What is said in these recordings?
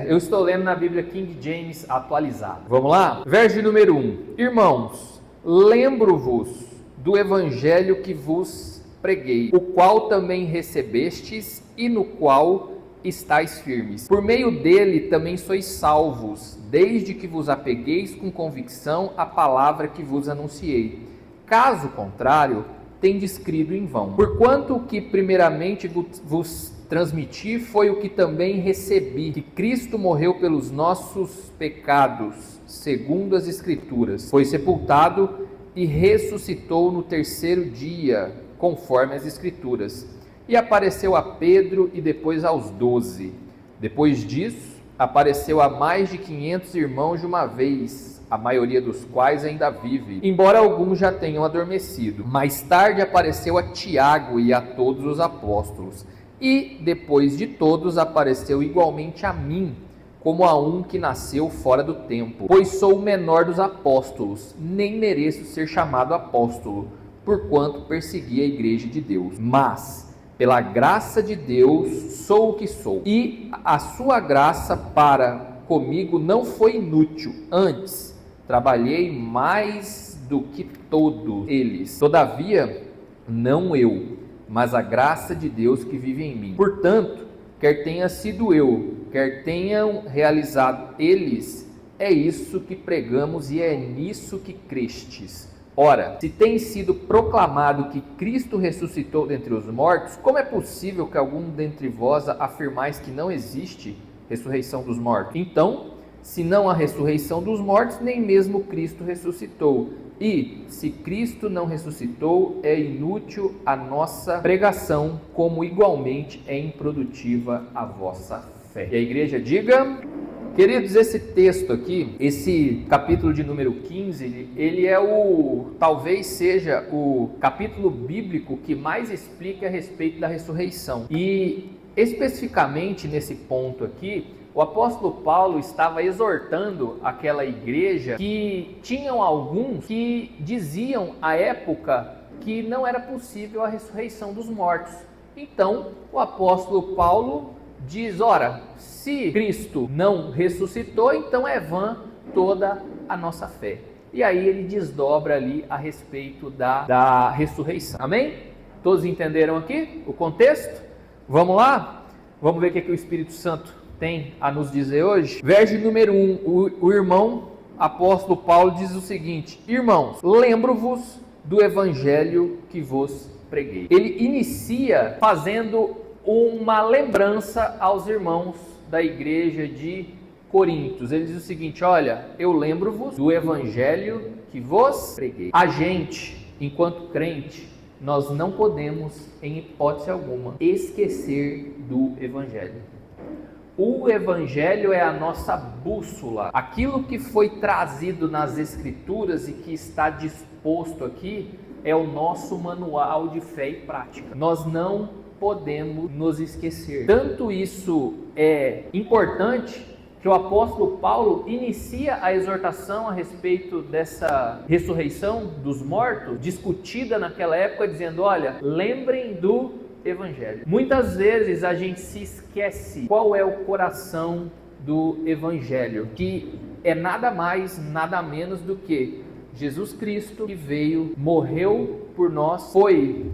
Eu estou lendo na Bíblia King James atualizada. Vamos lá? Verso número 1. Irmãos, lembro-vos do evangelho que vos preguei, o qual também recebestes e no qual estáis firmes. Por meio dele também sois salvos, desde que vos apegueis com convicção à palavra que vos anunciei. Caso contrário, tendes crido em vão. Porquanto o que primeiramente vos transmiti foi o que também recebi, que Cristo morreu pelos nossos pecados, segundo as Escrituras, foi sepultado e ressuscitou no terceiro dia, conforme as Escrituras, e apareceu a Pedro e depois aos 12. Depois disso, apareceu a mais de 500 irmãos de uma vez, a maioria dos quais ainda vive, embora alguns já tenham adormecido. Mais tarde apareceu a Tiago e a todos os apóstolos, e depois de todos apareceu igualmente a mim, como a um que nasceu fora do tempo, pois sou o menor dos apóstolos, nem mereço ser chamado apóstolo, porquanto persegui a igreja de Deus. Mas, pela graça de Deus, sou o que sou, e a sua graça para comigo não foi inútil, antes, trabalhei mais do que todos eles. Todavia, não eu, mas a graça de Deus que vive em mim. Portanto, quer tenha sido eu, quer tenham realizado eles, é isso que pregamos e é nisso que crestes. Ora, se tem sido proclamado que Cristo ressuscitou dentre os mortos, como é possível que algum dentre vós afirmais que não existe ressurreição dos mortos? Então, se não há ressurreição dos mortos, nem mesmo Cristo ressuscitou. E, se Cristo não ressuscitou, é inútil a nossa pregação, como igualmente é improdutiva a vossa fé. E a igreja diga... Queridos, esse texto aqui, esse capítulo de número 15, ele é talvez seja o capítulo bíblico que mais explica a respeito da ressurreição. E especificamente nesse ponto aqui, o apóstolo Paulo estava exortando aquela igreja que tinham alguns que diziam à época que não era possível a ressurreição dos mortos. Então, o apóstolo Paulo diz, ora, se Cristo não ressuscitou, então é vã toda a nossa fé. E aí ele desdobra ali a respeito da ressurreição. Amém? Todos entenderam aqui o contexto? Vamos lá? Vamos ver o que o Espírito Santo tem a nos dizer hoje? Verso número 1, o irmão apóstolo Paulo diz o seguinte: irmãos, lembro-vos do evangelho que vos preguei. Ele inicia fazendo uma lembrança aos irmãos da igreja de Coríntios. Ele diz o seguinte: olha, eu lembro-vos do evangelho que vos preguei. A gente, enquanto crente, nós não podemos, em hipótese alguma, esquecer do evangelho. O evangelho é a nossa bússola. Aquilo que foi trazido nas escrituras e que está disposto aqui é o nosso manual de fé e prática. Nós não podemos nos esquecer. Tanto isso é importante que o apóstolo Paulo inicia a exortação a respeito dessa ressurreição dos mortos, discutida naquela época, dizendo, olha, lembrem do evangelho. Muitas vezes a gente se esquece qual é o coração do evangelho, que é nada mais, nada menos do que Jesus Cristo, que veio, morreu por nós, foi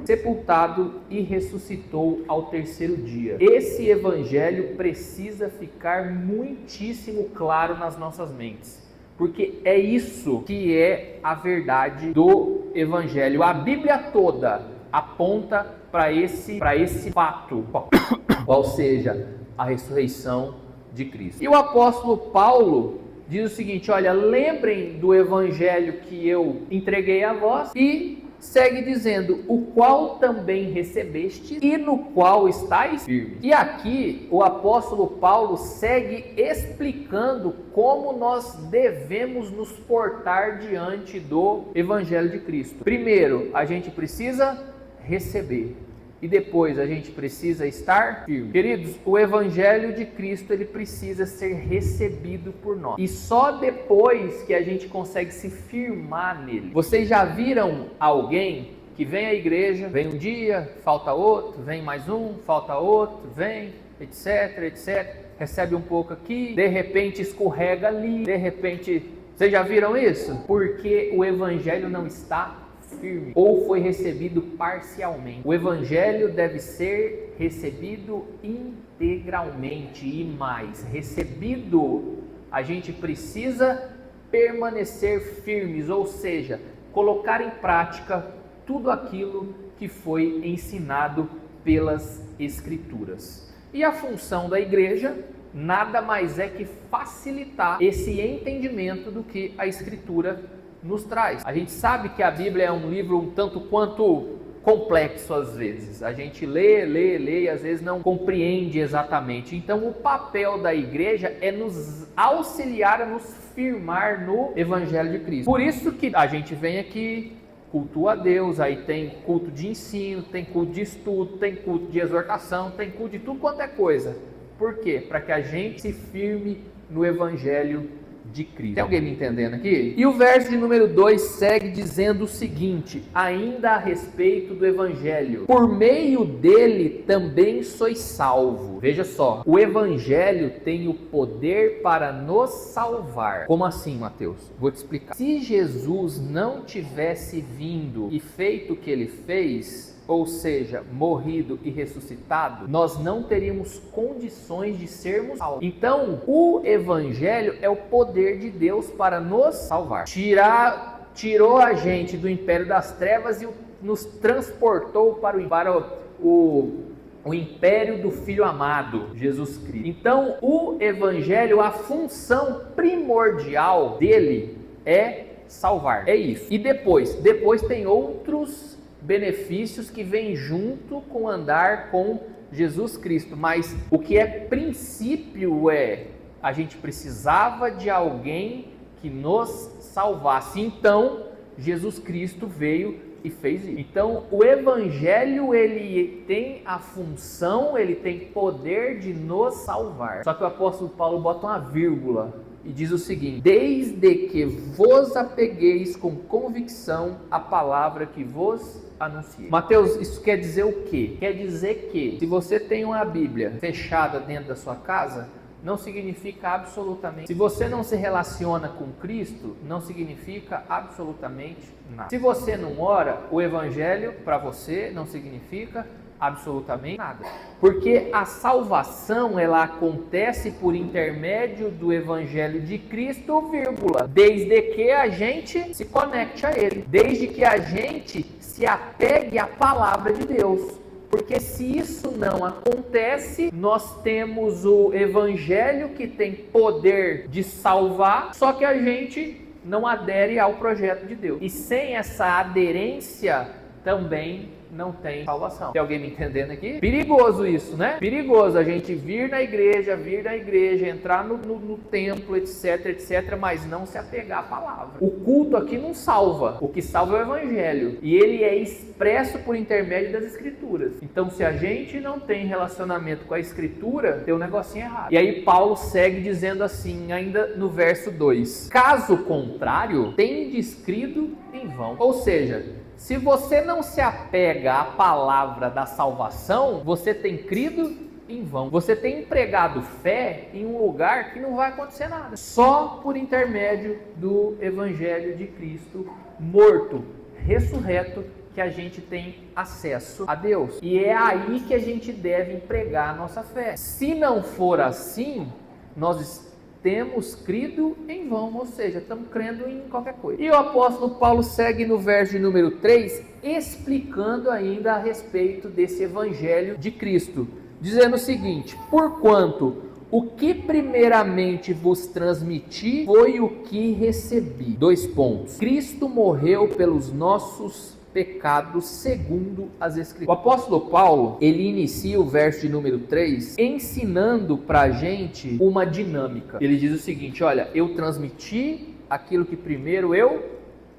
sepultado e ressuscitou ao terceiro dia. Esse evangelho precisa ficar muitíssimo claro nas nossas mentes, porque é isso que é a verdade do evangelho. A Bíblia toda aponta para esse fato, qual seja a ressurreição de Cristo. E o apóstolo Paulo diz o seguinte: olha, lembrem do evangelho que eu entreguei a vós, e segue dizendo, o qual também recebeste e no qual estáis firmes. E aqui o apóstolo Paulo segue explicando como nós devemos nos portar diante do evangelho de Cristo. Primeiro, a gente precisa receber. E depois a gente precisa estar firme. Queridos, o evangelho de Cristo, ele precisa ser recebido por nós. E só depois que a gente consegue se firmar nele. Vocês já viram alguém que vem à igreja, vem um dia, falta outro, vem mais um, falta outro, vem, etc, etc, recebe um pouco aqui, de repente escorrega ali, de repente... Vocês já viram isso? Porque o evangelho não está firme ou foi recebido parcialmente. O evangelho deve ser recebido integralmente e mais. Recebido, a gente precisa permanecer firmes, ou seja, colocar em prática tudo aquilo que foi ensinado pelas Escrituras. E a função da igreja nada mais é que facilitar esse entendimento do que a Escritura nos traz. A gente sabe que a Bíblia é um livro um tanto quanto complexo às vezes. A gente lê e às vezes não compreende exatamente. Então o papel da igreja é nos auxiliar a nos firmar no Evangelho de Cristo. Por isso que a gente vem aqui, cultua a Deus, aí tem culto de ensino, tem culto de estudo, tem culto de exortação, tem culto de tudo quanto é coisa. Por quê? Para que a gente se firme no Evangelho de Cristo. Tem alguém me entendendo aqui? E o verso de número 2 segue dizendo o seguinte, ainda a respeito do Evangelho. Por meio dele também sois salvo. Veja só, o Evangelho tem o poder para nos salvar. Como assim, Mateus? Vou te explicar. Se Jesus não tivesse vindo e feito o que ele fez, ou seja, morrido e ressuscitado, nós não teríamos condições de sermos salvos. Então, o Evangelho é o poder de Deus para nos salvar. Tirou a gente do império das trevas e nos transportou para o império do Filho amado, Jesus Cristo. Então, o Evangelho, a função primordial dele é salvar. É isso. E depois tem outros benefícios que vêm junto com andar com Jesus Cristo, mas o que é princípio é a gente precisava de alguém que nos salvasse. Então Jesus Cristo veio e fez isso. Então o Evangelho ele tem a função, ele tem poder de nos salvar. Só que o apóstolo Paulo bota uma vírgula e diz o seguinte: desde que vos apegueis com convicção à palavra que vos anunciei. Mateus, isso quer dizer o quê? Quer dizer que se você tem uma Bíblia fechada dentro da sua casa, não significa absolutamente. Se você não se relaciona com Cristo, não significa absolutamente nada. Se você não ora, o Evangelho para você não significa absolutamente nada. Porque a salvação, ela acontece por intermédio do Evangelho de Cristo, vírgula, desde que a gente se conecte a Ele, desde que a gente se apegue à palavra de Deus. Porque se isso não acontece, nós temos o Evangelho que tem poder de salvar, só que a gente não adere ao projeto de Deus. E sem essa aderência também não tem salvação. Tem alguém me entendendo aqui? Perigoso isso, né? Perigoso a gente vir na igreja, entrar no templo, etc, mas não se apegar à palavra. O culto aqui não salva. O que salva é o Evangelho. E ele é expresso por intermédio das Escrituras. Então, se a gente não tem relacionamento com a Escritura, tem um negocinho errado. E aí Paulo segue dizendo assim, ainda no verso 2. Caso contrário, tendes crido em vão. Ou seja, se você não se apega à palavra da salvação, você tem crido em vão. Você tem empregado fé em um lugar que não vai acontecer nada. Só por intermédio do Evangelho de Cristo morto, ressurreto, que a gente tem acesso a Deus. E é aí que a gente deve empregar a nossa fé. Se não for assim, nós temos crido em vão, ou seja, estamos crendo em qualquer coisa. E o apóstolo Paulo segue no verso de número 3, explicando ainda a respeito desse Evangelho de Cristo, dizendo o seguinte: porquanto o que primeiramente vos transmiti foi o que recebi. 2 pontos. Cristo morreu pelos nossos pecados segundo as Escrituras. O apóstolo Paulo, ele inicia o verso de número 3 ensinando pra gente uma dinâmica. Ele diz o seguinte: olha, eu transmiti aquilo que primeiro eu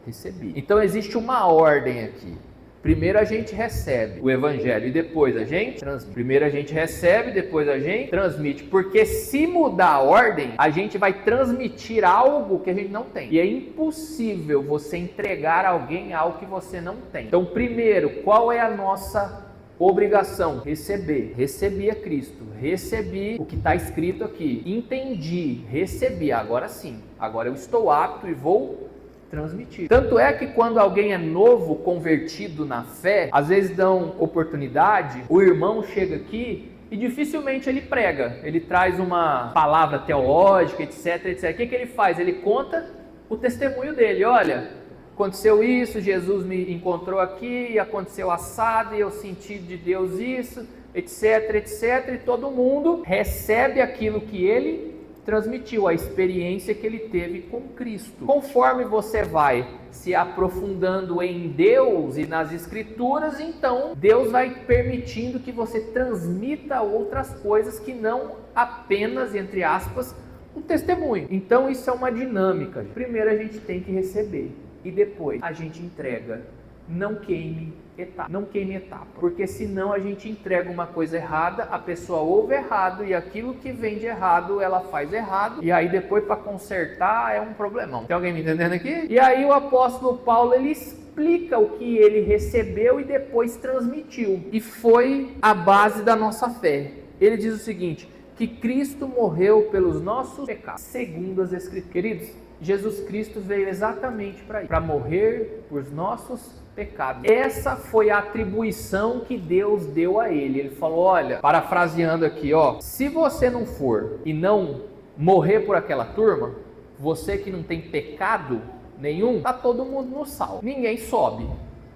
recebi. Então existe uma ordem aqui. Primeiro a gente recebe o Evangelho e depois a gente transmite. Primeiro a gente recebe, depois a gente transmite. Porque se mudar a ordem, a gente vai transmitir algo que a gente não tem. E é impossível você entregar a alguém algo que você não tem. Então, primeiro, qual é a nossa Obrigação, receber. Recebi a Cristo, recebi o que está escrito aqui, entendi, recebi, agora sim, agora eu estou apto e vou transmitir. Tanto é que quando alguém é novo, convertido na fé, às vezes dão oportunidade, o irmão chega aqui e dificilmente ele prega, ele traz uma palavra teológica, etc, etc. O que ele faz? Ele conta o testemunho dele. Olha, aconteceu isso, Jesus me encontrou aqui, aconteceu assado, e eu senti de Deus isso, etc, etc. E todo mundo recebe aquilo que ele transmitiu, a experiência que ele teve com Cristo. Conforme você vai se aprofundando em Deus e nas Escrituras, então Deus vai permitindo que você transmita outras coisas que não apenas, entre aspas, um testemunho. Então isso é uma dinâmica. Primeiro a gente tem que receber e depois a gente entrega. Não queime etapa. Não queime etapa. Porque senão a gente entrega uma coisa errada, a pessoa ouve errado e aquilo que vem de errado ela faz errado. E aí depois para consertar é um problemão. Tem alguém me entendendo aqui? E aí o apóstolo Paulo ele explica o que ele recebeu e depois transmitiu. E foi a base da nossa fé. Ele diz o seguinte: que Cristo morreu pelos nossos pecados, segundo as Escrituras. Queridos, Jesus Cristo veio exatamente para isso, para morrer por nossos pecados. Essa foi a atribuição que Deus deu a ele. Ele falou, olha, parafraseando aqui, ó, se você não for e não morrer por aquela turma, você que não tem pecado nenhum, tá todo mundo no sal. Ninguém sobe,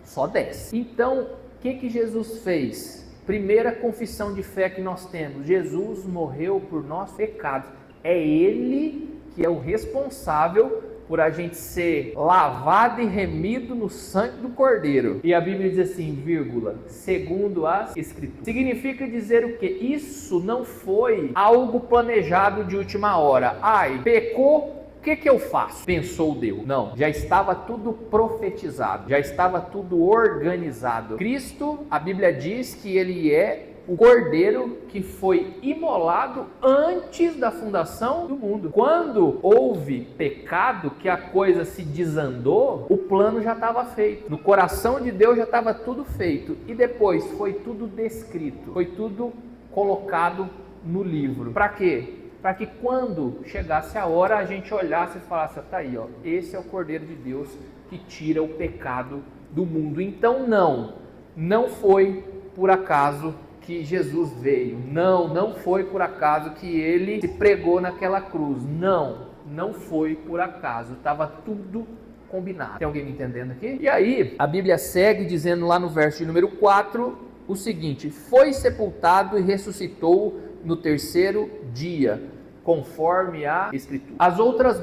só desce. Então, o que Jesus fez? Primeira confissão de fé que nós temos: Jesus morreu por nossos pecados. É Ele que é o responsável por a gente ser lavado e remido no sangue do Cordeiro. E a Bíblia diz assim, vírgula, segundo as Escrituras. Significa dizer o quê? Isso não foi algo planejado de última hora. Ai, pecou, o que eu faço? Pensou Deus. Não, já estava tudo profetizado, já estava tudo organizado. Cristo, a Bíblia diz que Ele é o Cordeiro que foi imolado antes da fundação do mundo. Quando houve pecado, que a coisa se desandou, o plano já estava feito. No coração de Deus já estava tudo feito. E depois foi tudo descrito, foi tudo colocado no livro. Para quê? Para que quando chegasse a hora a gente olhasse e falasse, tá aí, ó, esse é o Cordeiro de Deus que tira o pecado do mundo. Então não foi por acaso que Jesus veio. Não foi por acaso que ele se pregou naquela cruz. Não foi por acaso. Estava tudo combinado. Tem alguém me entendendo aqui? E aí, a Bíblia segue dizendo lá no verso de número 4 o seguinte: foi sepultado e ressuscitou no terceiro dia, conforme a Escritura. As outras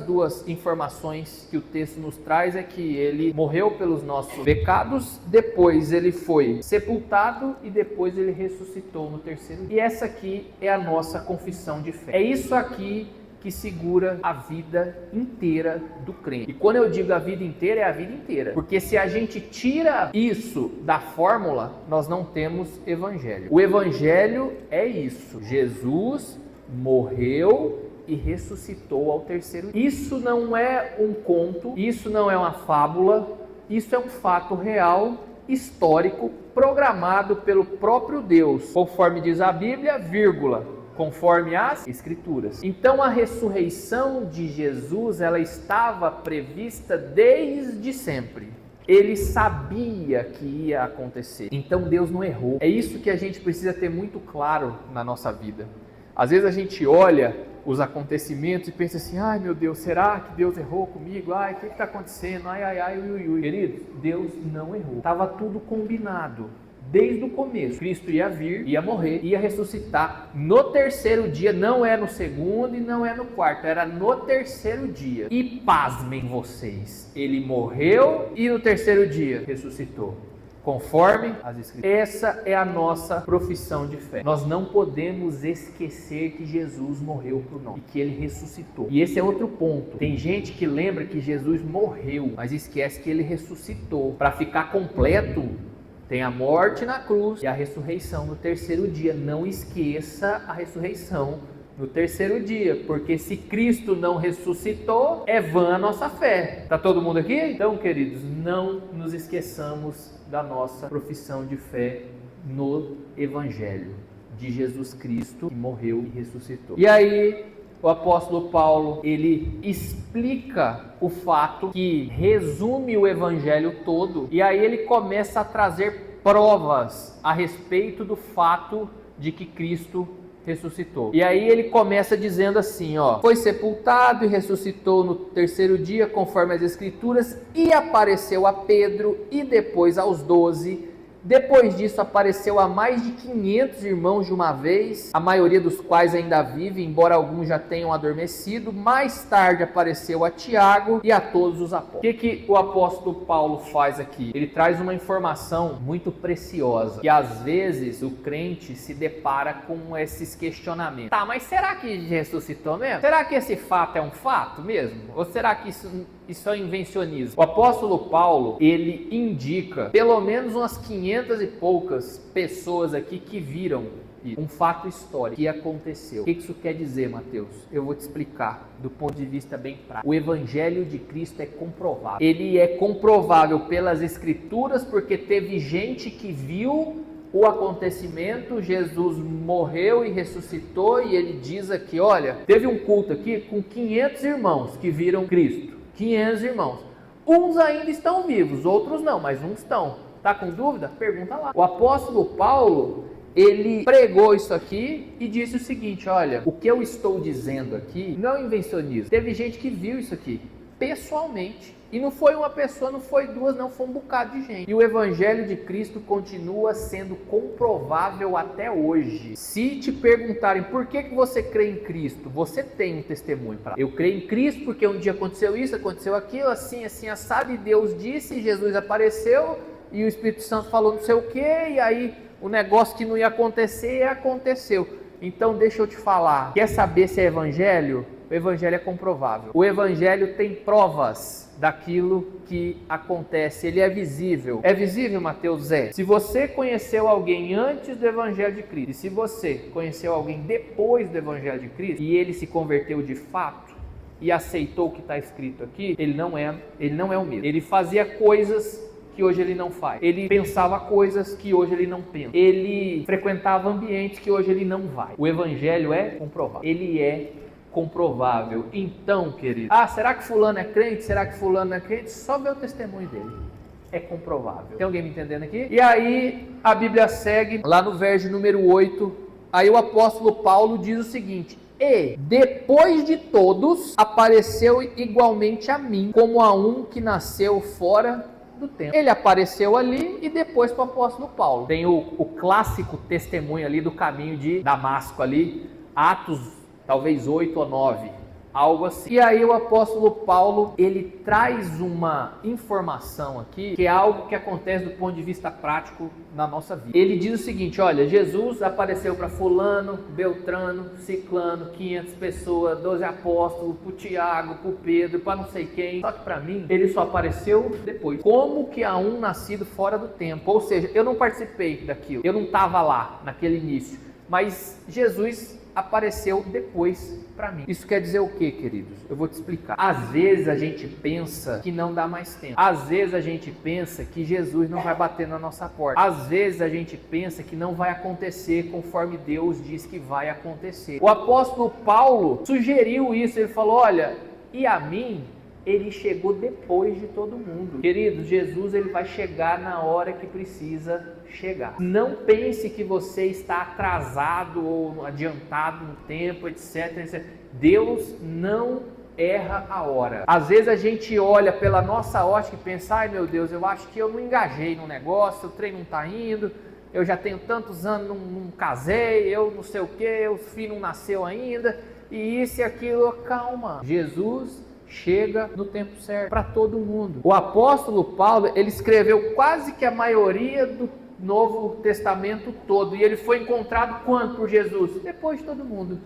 duas informações que o texto nos traz é que ele morreu pelos nossos pecados, depois ele foi sepultado e depois ele ressuscitou no terceiro dia. E essa aqui é a nossa confissão de fé. É isso aqui que segura a vida inteira do crente. E quando eu digo a vida inteira, é a vida inteira. Porque se a gente tira isso da fórmula, nós não temos evangelho. O evangelho é isso: Jesus morreu e ressuscitou ao terceiro dia. Isso não é um conto, isso não é uma fábula, isso é um fato real, histórico, programado pelo próprio Deus, conforme diz a Bíblia, vírgula, conforme as Escrituras. Então a ressurreição de Jesus, ela estava prevista desde sempre. Ele sabia que ia acontecer. Então Deus não errou. É isso que a gente precisa ter muito claro na nossa vida. Às vezes a gente olha os acontecimentos e pensa assim, ai meu Deus, será que Deus errou comigo? Ai, o que está acontecendo? Ai, ui, ui. Queridos, Deus não errou. Estava tudo combinado. Desde o começo, Cristo ia vir, ia morrer, ia ressuscitar no terceiro dia, não é no segundo e não é no quarto, era no terceiro dia. E pasmem vocês, ele morreu e no terceiro dia ressuscitou, conforme as Escrituras. Essa é a nossa profissão de fé. Nós não podemos esquecer que Jesus morreu por nós e que ele ressuscitou. E esse é outro ponto. Tem gente que lembra que Jesus morreu, mas esquece que ele ressuscitou. Para ficar completo, tem a morte na cruz e a ressurreição no terceiro dia. Não esqueça a ressurreição no terceiro dia, porque se Cristo não ressuscitou, é vã a nossa fé. Tá todo mundo aqui? Então, queridos, não nos esqueçamos da nossa profissão de fé no Evangelho de Jesus Cristo, que morreu e ressuscitou. E aí, o apóstolo Paulo, ele explica o fato que resume o Evangelho todo, e aí ele começa a trazer provas a respeito do fato de que Cristo ressuscitou. E aí ele começa dizendo assim, foi sepultado e ressuscitou no terceiro dia, conforme as Escrituras, e apareceu a Pedro e depois aos 12. Depois disso apareceu a mais de 500 irmãos de uma vez, a maioria dos quais ainda vive, embora alguns já tenham adormecido. Mais tarde apareceu a Tiago e a todos os apóstolos. O que o apóstolo Paulo faz aqui? Ele traz uma informação muito preciosa, que às vezes o crente se depara com esses questionamentos. Tá, mas será que ressuscitou mesmo? Será que esse fato é um fato mesmo? Ou será que isso é invencionismo? O apóstolo Paulo, ele indica pelo menos umas 500 e poucas pessoas aqui que viram um fato histórico que aconteceu. O que isso quer dizer, Mateus? Eu vou te explicar do ponto de vista bem prático. O Evangelho de Cristo é comprovável. Ele é comprovável pelas Escrituras, porque teve gente que viu o acontecimento. Jesus morreu e ressuscitou, e ele diz aqui, olha, teve um culto aqui com 500 irmãos que viram Cristo. 500 irmãos. Uns ainda estão vivos, outros não, mas uns estão. Tá com dúvida? Pergunta lá. O apóstolo Paulo, ele pregou isso aqui e disse o seguinte, olha, o que eu estou dizendo aqui não é invencionismo. Teve gente que viu isso aqui pessoalmente. E não foi uma pessoa, não foi duas, não, foi um bocado de gente. E o Evangelho de Cristo continua sendo comprovável até hoje. Se te perguntarem por que você crê em Cristo, você tem um testemunho para. Eu creio em Cristo porque um dia aconteceu isso, aconteceu aquilo, assim, assado, e Deus disse, Jesus apareceu, e o Espírito Santo falou não sei o que, e aí o negócio que não ia acontecer, aconteceu. Então deixa eu te falar, quer saber se é Evangelho? O Evangelho é comprovável. O Evangelho tem provas daquilo que acontece, ele é visível. É visível, Mateus? É. Se você conheceu alguém antes do Evangelho de Cristo, e se você conheceu alguém depois do Evangelho de Cristo, e ele se converteu de fato, e aceitou o que está escrito aqui, ele não é o mesmo. Ele fazia coisas que hoje ele não faz. Ele pensava coisas que hoje ele não pensa. Ele frequentava ambientes que hoje ele não vai. O Evangelho é comprovável. Ele é comprovável. Então, querido, será que fulano é crente? Será que fulano não é crente? Só vê o testemunho dele. É comprovável. Tem alguém me entendendo aqui? E aí, a Bíblia segue, lá no verso número 8, aí o apóstolo Paulo diz o seguinte, e depois de todos, apareceu igualmente a mim, como a um que nasceu fora do tempo. Ele apareceu ali e depois para o apóstolo Paulo. Tem o clássico testemunho ali do caminho de Damasco ali, Atos talvez 8 ou 9, algo assim. E aí o apóstolo Paulo, ele traz uma informação aqui, que é algo que acontece do ponto de vista prático na nossa vida. Ele diz o seguinte, olha, Jesus apareceu para fulano, Beltrano, Ciclano, 500 pessoas, 12 apóstolos, para o Tiago, para o Pedro, para não sei quem. Só que para mim, ele só apareceu depois. Como que a um nascido fora do tempo? Ou seja, eu não participei daquilo, eu não estava lá naquele início, mas Jesus apareceu depois para mim. Isso quer dizer o que, queridos? Eu vou te explicar. Às vezes a gente pensa que não dá mais tempo. Às vezes a gente pensa que Jesus não vai bater na nossa porta. Às vezes a gente pensa que não vai acontecer conforme Deus diz que vai acontecer. O apóstolo Paulo sugeriu isso. Ele falou, olha, e a mim ele chegou depois de todo mundo. Queridos, Jesus ele vai chegar na hora que precisa chegar. Não pense que você está atrasado ou adiantado no tempo, etc, etc. Deus não erra a hora. Às vezes a gente olha pela nossa ótica e pensa, ai meu Deus, eu acho que eu não engajei no negócio, o trem não está indo, eu já tenho tantos anos, não casei, eu não sei o que, o filho não nasceu ainda, e isso e aquilo. Calma, Jesus chega no tempo certo para todo mundo. O apóstolo Paulo, ele escreveu quase que a maioria do Novo Testamento todo, e ele foi encontrado quando por Jesus? Depois de todo mundo,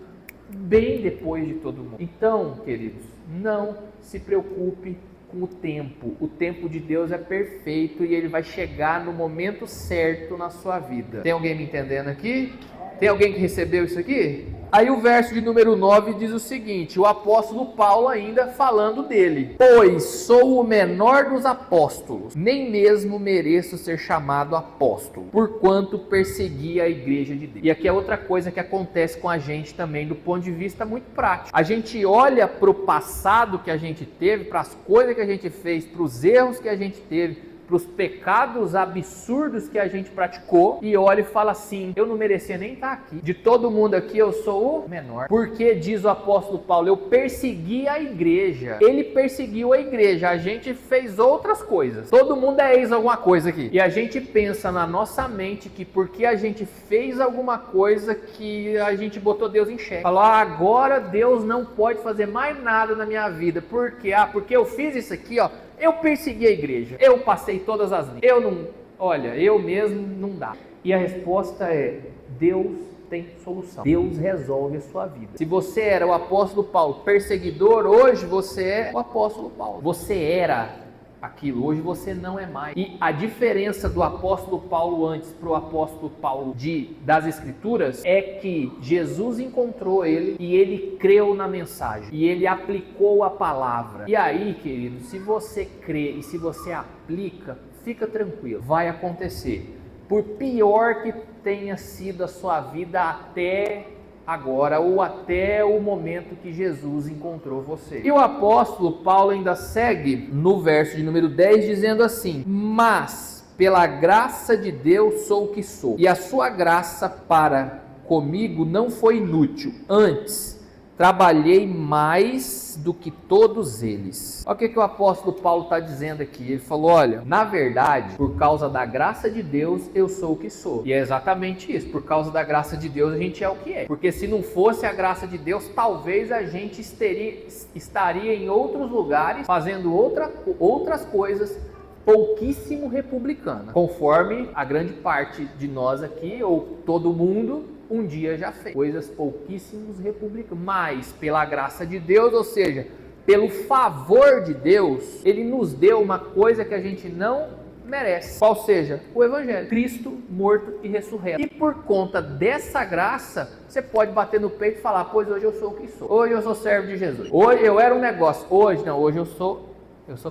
bem depois de todo mundo. Então, queridos, não se preocupe com o tempo de Deus é perfeito e ele vai chegar no momento certo na sua vida. Tem alguém me entendendo aqui? Tem alguém que recebeu isso aqui? Aí o verso de número 9 diz o seguinte, o apóstolo Paulo ainda falando dele. Pois sou o menor dos apóstolos, nem mesmo mereço ser chamado apóstolo, porquanto persegui a igreja de Deus. E aqui é outra coisa que acontece com a gente também, do ponto de vista muito prático. A gente olha para o passado que a gente teve, para as coisas que a gente fez, para os erros que a gente teve, para os pecados absurdos que a gente praticou, e olha e fala assim, eu não merecia nem estar aqui. De todo mundo aqui eu sou o menor. Porque diz o apóstolo Paulo, eu persegui a igreja. Ele perseguiu a igreja, a gente fez outras coisas. Todo mundo é ex alguma coisa aqui. E a gente pensa na nossa mente que porque a gente fez alguma coisa que a gente botou Deus em xeque. Falou, agora Deus não pode fazer mais nada na minha vida. Por quê? Porque eu fiz isso aqui, ó. Eu persegui a igreja, eu passei todas as leis, eu mesmo não dá. E a resposta é, Deus tem solução, Deus resolve a sua vida. Se você era o apóstolo Paulo, perseguidor, hoje você é o apóstolo Paulo. Você era aquilo, hoje você não é mais. E a diferença do apóstolo Paulo antes para o apóstolo Paulo das Escrituras é que Jesus encontrou ele e ele creu na mensagem e ele aplicou a palavra. E aí, querido, se você crê e se você aplica, fica tranquilo, vai acontecer. Por pior que tenha sido a sua vida até agora ou até o momento que Jesus encontrou você. E o apóstolo Paulo ainda segue no verso de número 10 dizendo assim, mas pela graça de Deus sou o que sou, e a sua graça para comigo não foi inútil, antes trabalhei mais do que todos eles. Olha o que o apóstolo Paulo está dizendo aqui. Ele falou, olha, na verdade, por causa da graça de Deus, eu sou o que sou. E é exatamente isso, por causa da graça de Deus, a gente é o que é. Porque se não fosse a graça de Deus, talvez a gente estaria em outros lugares, fazendo outras coisas, pouquíssimo republicana, conforme a grande parte de nós aqui, ou todo mundo, um dia já fez coisas pouquíssimos republicanos, mas pela graça de Deus, ou seja, pelo favor de Deus, Ele nos deu uma coisa que a gente não merece, qual seja, o Evangelho, Cristo morto e ressurreto. E por conta dessa graça, você pode bater no peito e falar, pois hoje eu sou o que sou, hoje eu sou servo de Jesus, hoje eu era um negócio, hoje não, hoje eu sou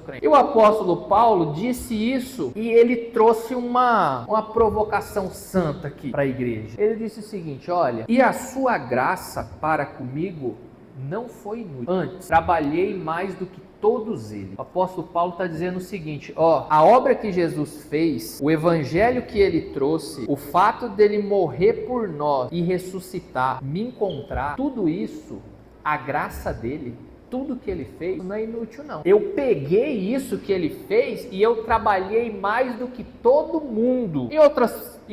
crente. E o apóstolo Paulo disse isso e ele trouxe uma provocação santa aqui para a igreja. Ele disse o seguinte, olha, e a sua graça para comigo não foi inútil. Antes, trabalhei mais do que todos eles. O apóstolo Paulo está dizendo o seguinte, a obra que Jesus fez, o evangelho que ele trouxe, o fato dele morrer por nós e ressuscitar, me encontrar, tudo isso, a graça dele, tudo que ele fez não é inútil não. Eu peguei isso que ele fez e eu trabalhei mais do que todo mundo. Em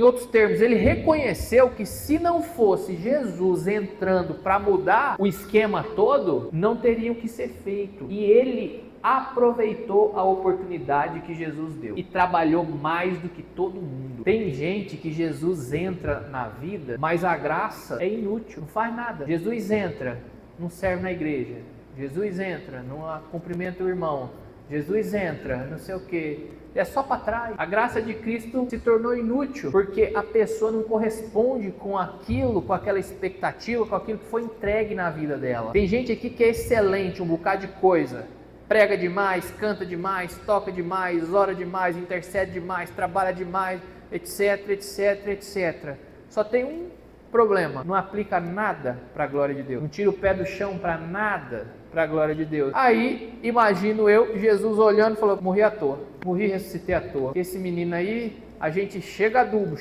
outros termos, ele reconheceu que se não fosse Jesus entrando para mudar o esquema todo, não teria o que ser feito. E ele aproveitou a oportunidade que Jesus deu e trabalhou mais do que todo mundo. Tem gente que Jesus entra na vida, mas a graça é inútil, não faz nada. Jesus entra, não serve na igreja. Jesus entra, não cumprimenta o irmão. Jesus entra, não sei o que. É só para trás. A graça de Cristo se tornou inútil porque a pessoa não corresponde com aquilo, com aquela expectativa, com aquilo que foi entregue na vida dela. Tem gente aqui que é excelente, um bocado de coisa. Prega demais, canta demais, toca demais, ora demais, intercede demais, trabalha demais, etc, etc, etc. Só tem um problema, não aplica nada para a glória de Deus, não tira o pé do chão para nada para a glória de Deus. Aí, imagino eu, Jesus olhando e falou, morri à toa, morri e ressuscitei à toa. Esse menino aí, a gente chega adubo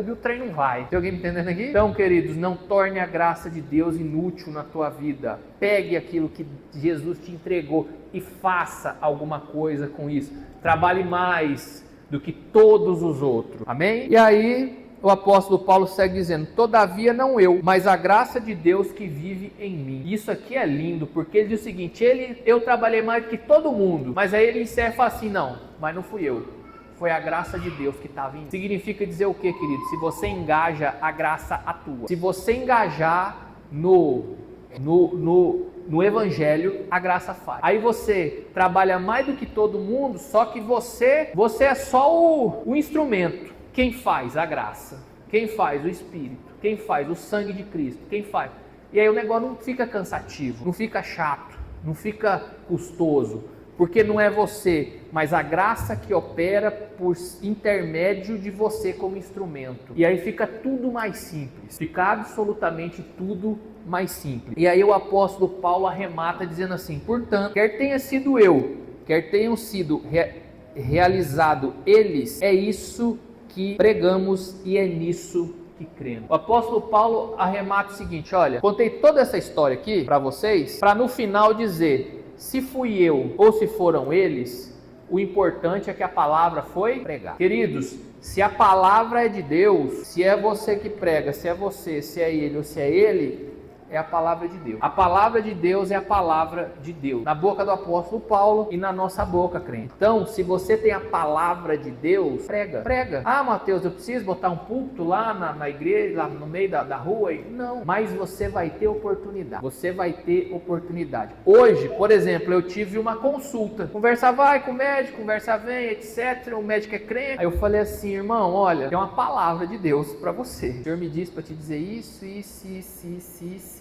e o trem não vai. Tem alguém me entendendo aqui? Então, queridos, não torne a graça de Deus inútil na tua vida. Pegue aquilo que Jesus te entregou e faça alguma coisa com isso. Trabalhe mais do que todos os outros. Amém? E aí, o apóstolo Paulo segue dizendo, todavia não eu, mas a graça de Deus que vive em mim. Isso aqui é lindo, porque ele diz o seguinte, eu trabalhei mais do que todo mundo, mas aí ele encerra e fala assim, não, mas não fui eu, foi a graça de Deus que estava em mim. Significa dizer o que, querido? Se você engaja, a graça atua. Se você engajar no evangelho, a graça faz. Aí você trabalha mais do que todo mundo, só que você é só o instrumento. Quem faz? A graça. Quem faz? O Espírito. Quem faz? O sangue de Cristo. Quem faz? E aí o negócio não fica cansativo, não fica chato, não fica custoso, porque não é você, mas a graça que opera por intermédio de você como instrumento. E aí fica tudo mais simples, fica absolutamente tudo mais simples. E aí o apóstolo Paulo arremata dizendo assim: portanto, quer tenha sido eu, quer tenham sido realizado eles, é isso que pregamos e é nisso que cremos. O apóstolo Paulo arremata o seguinte: olha, contei toda essa história aqui para vocês, para no final dizer, se fui eu ou se foram eles, o importante é que a palavra foi pregada. Queridos, se a palavra é de Deus, se é você que prega, se é você, se é ele ou se é ele, é a palavra de Deus. A palavra de Deus é a palavra de Deus, na boca do apóstolo Paulo e na nossa boca, crente. Então, se você tem a palavra de Deus, prega. Ah, Mateus, eu preciso botar um púlpito lá na igreja, lá no meio da rua? Não, mas você vai ter oportunidade. Você vai ter oportunidade. Hoje, por exemplo, eu tive uma consulta. Conversa vai com o médico, conversa vem, etc. O médico é crente. Aí eu falei assim: irmão, olha, tem uma palavra de Deus para você. O Senhor me disse para te dizer isso.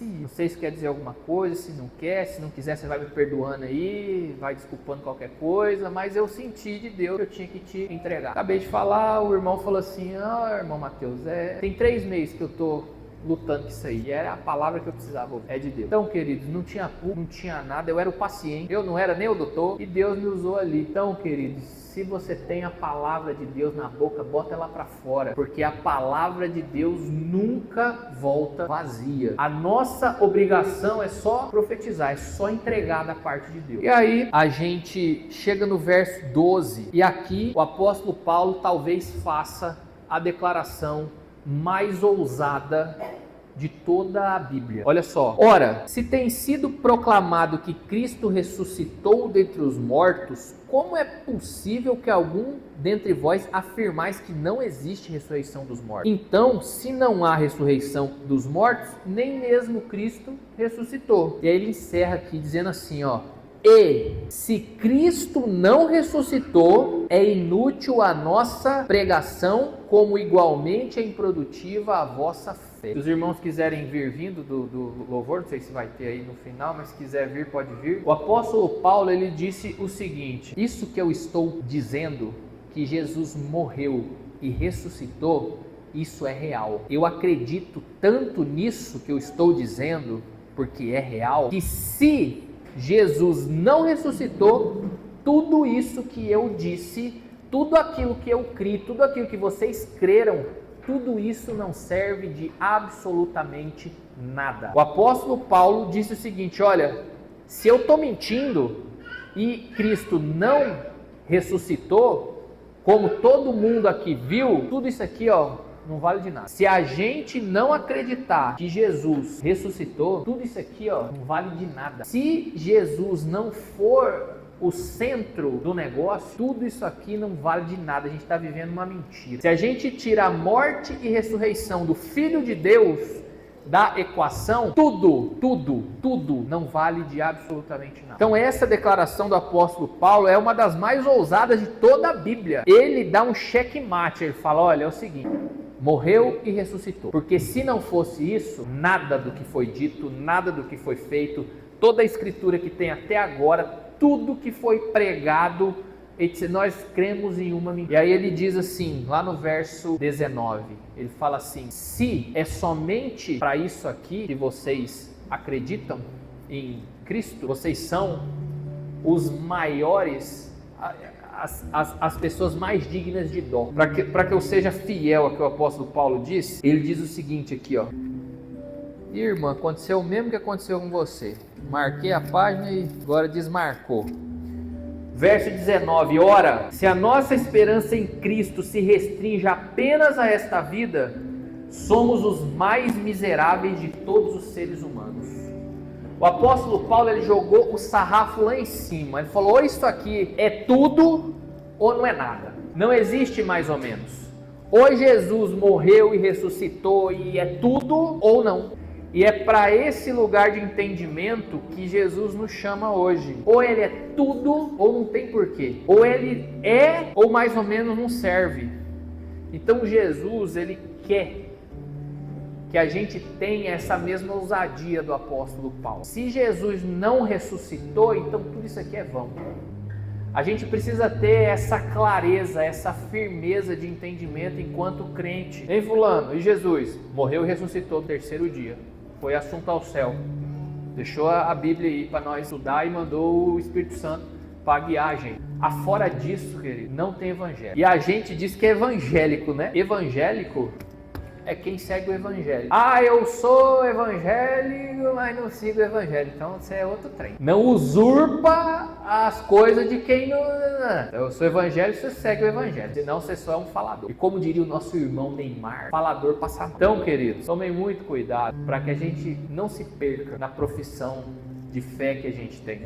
Não sei se quer dizer alguma coisa, se não quer, se não quiser você vai me perdoando aí, vai desculpando qualquer coisa, mas eu senti de Deus que eu tinha que te entregar. Acabei de falar, o irmão falou assim: irmão Mateus, tem 3 meses que eu tô lutando com isso aí, e era a palavra que eu precisava ouvir, é de Deus. Então, queridos, não tinha culpa, não tinha nada, eu era o paciente, eu não era nem o doutor, e Deus me usou ali. Então, queridos, se você tem a palavra de Deus na boca, bota ela para fora, porque a palavra de Deus nunca volta vazia. A nossa obrigação é só profetizar, é só entregar da parte de Deus. E aí a gente chega no verso 12, e aqui o apóstolo Paulo talvez faça a declaração mais ousada de toda a Bíblia. Olha só: ora, se tem sido proclamado que Cristo ressuscitou dentre os mortos, como é possível que algum dentre vós afirmais que não existe ressurreição dos mortos? Então, se não há ressurreição dos mortos, nem mesmo Cristo ressuscitou. E aí ele encerra aqui dizendo assim, ó: e se Cristo não ressuscitou, é inútil a nossa pregação, como igualmente é improdutiva a vossa fé. Se os irmãos quiserem vir vindo do louvor, não sei se vai ter aí no final, mas se quiser vir, pode vir. O apóstolo Paulo, ele disse o seguinte: isso que eu estou dizendo, que Jesus morreu e ressuscitou, isso é real. Eu acredito tanto nisso que eu estou dizendo, porque é real, que se Jesus não ressuscitou, tudo isso que eu disse, tudo aquilo que eu criei, tudo aquilo que vocês creram, tudo isso não serve de absolutamente nada. O apóstolo Paulo disse o seguinte: olha, se eu estou mentindo e Cristo não ressuscitou, como todo mundo aqui viu, tudo isso aqui, ó, não vale de nada. Se a gente não acreditar que Jesus ressuscitou, tudo isso aqui, ó, não vale de nada. Se Jesus não for o centro do negócio, tudo isso aqui não vale de nada. A gente está vivendo uma mentira. Se a gente tira a morte e ressurreição do Filho de Deus da equação, tudo não vale de absolutamente nada. Então essa declaração do apóstolo Paulo é uma das mais ousadas de toda a Bíblia. Ele dá um checkmate, ele fala: olha, é o seguinte, morreu e ressuscitou. Porque se não fosse isso, nada do que foi dito, nada do que foi feito, toda a escritura que tem até agora, tudo que foi pregado, nós cremos em uma mentira. E aí ele diz assim, lá no verso 19, ele fala assim: se é somente para isso aqui que vocês acreditam em Cristo, vocês são os maiores, as pessoas mais dignas de dó. Para que eu seja fiel ao que o apóstolo Paulo diz, ele diz o seguinte aqui, ó: irmã, aconteceu o mesmo que aconteceu com você. Marquei a página e agora desmarcou. Verso 19: ora, se a nossa esperança em Cristo se restringe apenas a esta vida, somos os mais miseráveis de todos os seres humanos. O apóstolo Paulo, ele jogou o sarrafo lá em cima. Ele falou: ou isso aqui é tudo ou não é nada. Não existe mais ou menos. Ou Jesus morreu e ressuscitou e é tudo ou não. E é para esse lugar de entendimento que Jesus nos chama hoje. Ou ele é tudo ou não tem porquê. Ou ele é ou mais ou menos não serve. Então Jesus, ele quer que a gente tenha essa mesma ousadia do apóstolo Paulo. Se Jesus não ressuscitou, então tudo isso aqui é vão. A gente precisa ter essa clareza, essa firmeza de entendimento enquanto crente. Ei, fulano, e Jesus? Morreu e ressuscitou no terceiro dia. Foi assunto ao céu. Deixou a Bíblia aí para nós estudar e mandou o Espírito Santo para guiar a gente. Afora disso, querido, não tem evangelho. E a gente diz que é evangélico, né? Evangélico é quem segue o evangelho. Ah, eu sou evangélico, mas não sigo o evangelho. Então você é outro trem. Não usurpa as coisas de quem não... Eu sou evangélico, você segue o evangelho. Senão você só é um falador. E como diria o nosso irmão Neymar, falador passa mal. Então, queridos, tomem muito cuidado para que a gente não se perca na profissão de fé que a gente tem.